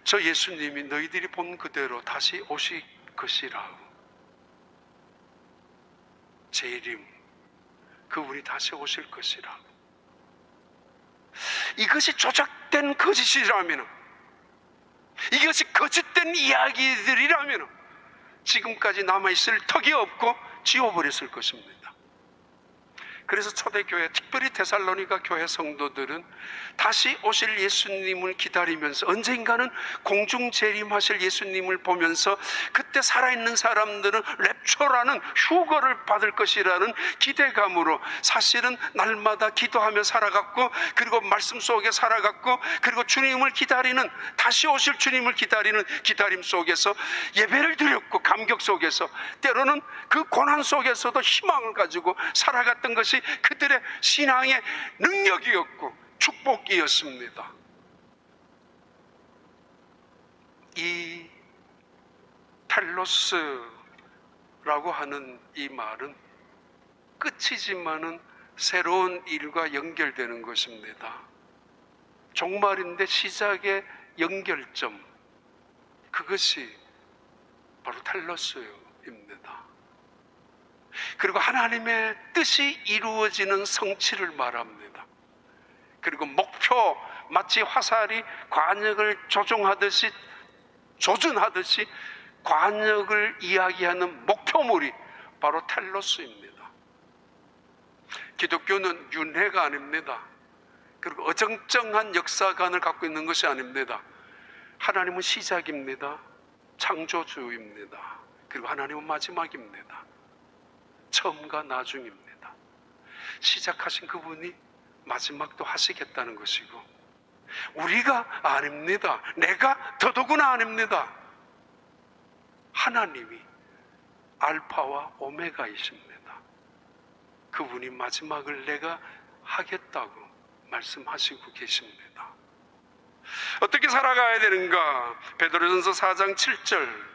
저 예수님이 너희들이 본 그대로 다시 오실 것이라고. 재림, 그분이 다시 오실 것이라고. 이것이 조작된 거짓이라면, 이것이 거짓된 이야기들이라면 지금까지 남아있을 턱이 없고 지워버렸을 것입니다. 그래서 초대교회, 특별히 데살로니가 교회 성도들은 다시 오실 예수님을 기다리면서, 언젠가는 공중 재림하실 예수님을 보면서 그때 살아있는 사람들은 랩초라는 휴거를 받을 것이라는 기대감으로 사실은 날마다 기도하며 살아갔고, 그리고 말씀 속에 살아갔고, 그리고 주님을 기다리는, 다시 오실 주님을 기다리는 기다림 속에서 예배를 드렸고, 감격 속에서 때로는 그 고난 속에서도 희망을 가지고 살아갔던 것이 그들의 신앙의 능력이었고 축복이었습니다. 이 텔로스라고 하는 이 말은 끝이지만은 새로운 일과 연결되는 것입니다. 종말인데 시작의 연결점, 그것이 바로 텔로스입니다. 그리고 하나님의 뜻이 이루어지는 성취를 말합니다. 그리고 목표, 마치 화살이 관역을 조준하듯이 관역을 이야기하는 목표물이 바로 텔로스입니다. 기독교는 윤회가 아닙니다. 그리고 어정쩡한 역사관을 갖고 있는 것이 아닙니다. 하나님은 시작입니다. 창조주입니다. 그리고 하나님은 마지막입니다. 처음과 나중입니다. 시작하신 그분이 마지막도 하시겠다는 것이고, 우리가 아닙니다. 내가 더더구나 아닙니다. 하나님이 알파와 오메가이십니다. 그분이 마지막을 내가 하겠다고 말씀하시고 계십니다. 어떻게 살아가야 되는가? 베드로전서 4장 7절,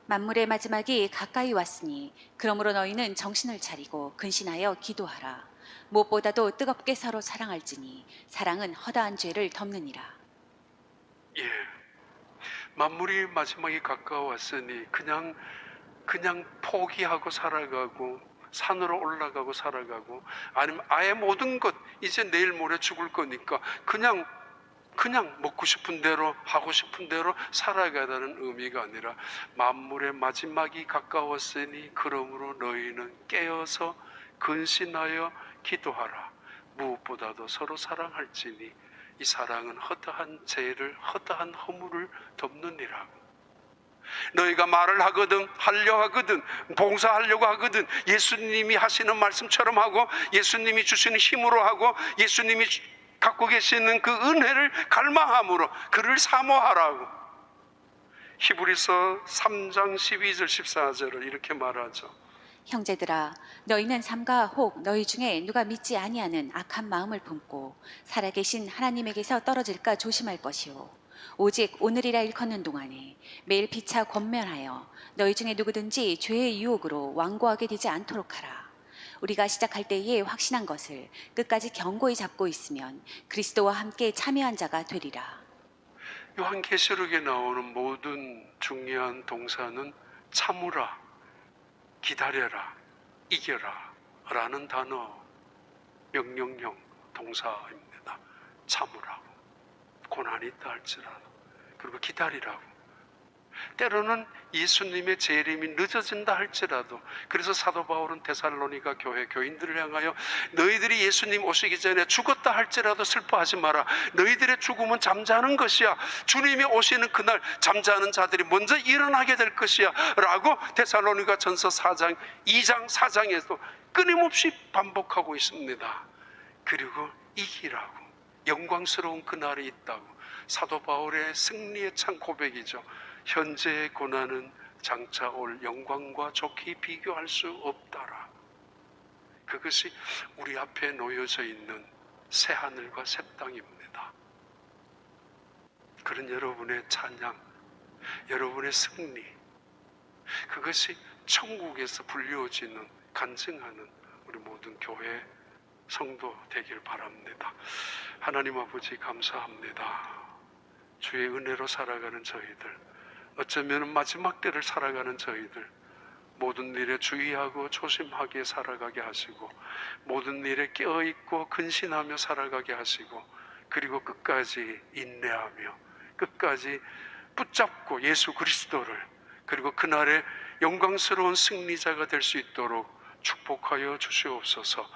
만물의 마지막이 가까이 왔으니 그러므로 너희는 정신을 차리고 근신하여 기도하라. 무엇보다도 뜨겁게 서로 사랑할지니 사랑은 허다한 죄를 덮느니라. 예, 만물이 마지막이 가까웠으니 그냥 포기하고 살아가고, 산으로 올라가고 살아가고, 아니면 아예 모든 것, 이제 내일 모레 죽을 거니까 그냥 그냥 먹고 싶은 대로 하고 싶은 대로 살아가다는 의미가 아니라 만물의 마지막이 가까웠으니 그러므로 너희는 깨어서 근신하여 기도하라. 무엇보다도 서로 사랑할지니 이 사랑은 허다한 죄를 허다한 허물을 덮느니라고. 너희가 말을 하거든 하려 하거든 봉사하려고 하거든 예수님이 하시는 말씀처럼 하고 예수님이 주시는 힘으로 하고 예수님이 갖고 계시는 그 은혜를 갈망함으로 그를 사모하라고. 히브리서 3장 12절 14절을 이렇게 말하죠. 형제들아, 너희는 삼가 혹 너희 중에 누가 믿지 아니하는 악한 마음을 품고 살아계신 하나님에게서 떨어질까 조심할 것이요. 오직 오늘이라 일컫는 동안에 매일 피차 권면하여 너희 중에 누구든지 죄의 유혹으로 완고하게 되지 않도록 하라. 우리가 시작할 때에 확신한 것을 끝까지 견고히 잡고 있으면 그리스도와 함께 참여한 자가 되리라. 요한계시록에 나오는 모든 중요한 동사는 참으라, 기다려라, 이겨라 라는 단어 명령형 동사입니다. 참으라고, 고난이 있다 할지라도, 그리고 기다리라고. 때로는 예수님의 재림이 늦어진다 할지라도, 그래서 사도 바울은 데살로니가 교회 교인들을 향하여 너희들이 예수님 오시기 전에 죽었다 할지라도 슬퍼하지 마라. 너희들의 죽음은 잠자는 것이야. 주님이 오시는 그날 잠자는 자들이 먼저 일어나게 될 것이야 라고 데살로니가 전서 4장 2장 4장에서 끊임없이 반복하고 있습니다. 그리고 이기라고, 영광스러운 그날이 있다고. 사도 바울의 승리의 찬 고백이죠. 현재의 고난은 장차 올 영광과 좋게 비교할 수 없다라. 그것이 우리 앞에 놓여져 있는 새 하늘과 새 땅입니다. 그런 여러분의 찬양, 여러분의 승리, 그것이 천국에서 불려지는 간증하는 우리 모든 교회 성도 되길 바랍니다. 하나님 아버지 감사합니다. 주의 은혜로 살아가는 저희들, 어쩌면 마지막 때를 살아가는 저희들, 모든 일에 주의하고 조심하게 살아가게 하시고 모든 일에 깨어있고 근신하며 살아가게 하시고, 그리고 끝까지 인내하며 끝까지 붙잡고 예수 그리스도를, 그리고 그날의 영광스러운 승리자가 될 수 있도록 축복하여 주시옵소서.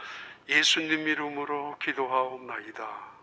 예수님 이름으로 기도하옵나이다.